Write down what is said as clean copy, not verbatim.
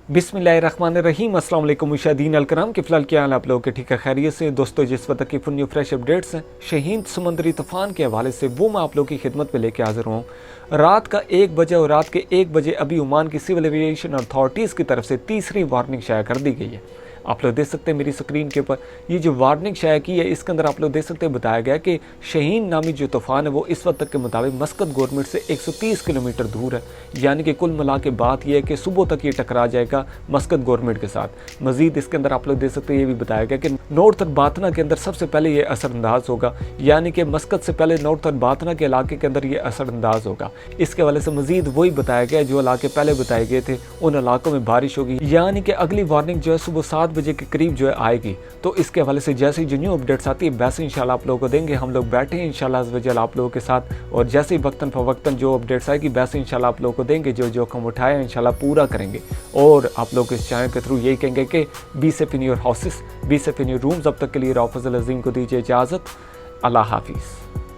बिस्मिल्लाहिर्रहमानिर्रहीम। अस्सलाम वालेकुम मुशाहीदीन अलकराम, कि फ़िलहाल क्या हाल आप लोगों के ठीक है, खैरियत से। दोस्तों, जिस वक्त की फुल न्यू फ्रेश अपडेट्स हैं शाहीन समुद्री तूफ़ान के हवाले से, वो मैं आप लोगों की खिदमत में लेके हाजिर हूँ। रात का 1 बजे और रात के 1 बजे अभी ओमान की सिविल एविएशन अथॉरिटीज़ की तरफ से तीसरी वार्निंग शाया कर दी गई है। आप लोग देख सकते हैं मेरी स्क्रीन के ऊपर ये जो वार्निंग शाया की है, इसके अंदर आप लोग देख सकते हैं बताया गया कि शाहीन नामी जो तूफ़ान है वो इस वक्त तक के मुताबिक मस्कत गवर्नमेंट से 130 किलोमीटर दूर है। यानी कि कुल मिला के बात यह है कि सुबह तक ये टकरा जाएगा मस्कत गवर्नमेंट के साथ। मजीद इसके अंदर आप लोग देख सकते हैं ये भी बताया गया कि नॉर्थ और बातना के अंदर सबसे पहले ये असरअंदाज होगा, यानी कि मस्कत से पहले नॉर्थ और बातना के इलाके के अंदर ये असरअंदाज होगा। इसके हवाले से मजीद वही बताया गया जो इलाके पहले बताए गए थे, उन इलाकों में बारिश होगी। यानी कि अगली वार्निंग जो है सुबह 7 बजे के करीब जो है आएगी। तो इसके हवाले से जैसे ही जो न्यू अपडेट्स आती है वैसे इंशाल्लाह आप लोगों को देंगे। हम लोग बैठे हैं इंशाल्लाह अज़्ज़ व जल आप लोगों के साथ, और जैसे ही वक्तन फवक्तन जो अपडेट्स आएगी वैसे इंशाल्लाह आप लोगों को देंगे। जो जो हम उठाए इंशाल्लाह पूरा करेंगे। और आप लोग इस चैनल के थ्रू यही कहेंगे कि be safe in your houses, be safe in your rooms. अब तक के लिए फजल अजीम को दीजिए इजाज़त। अल्लाह हाफिज़।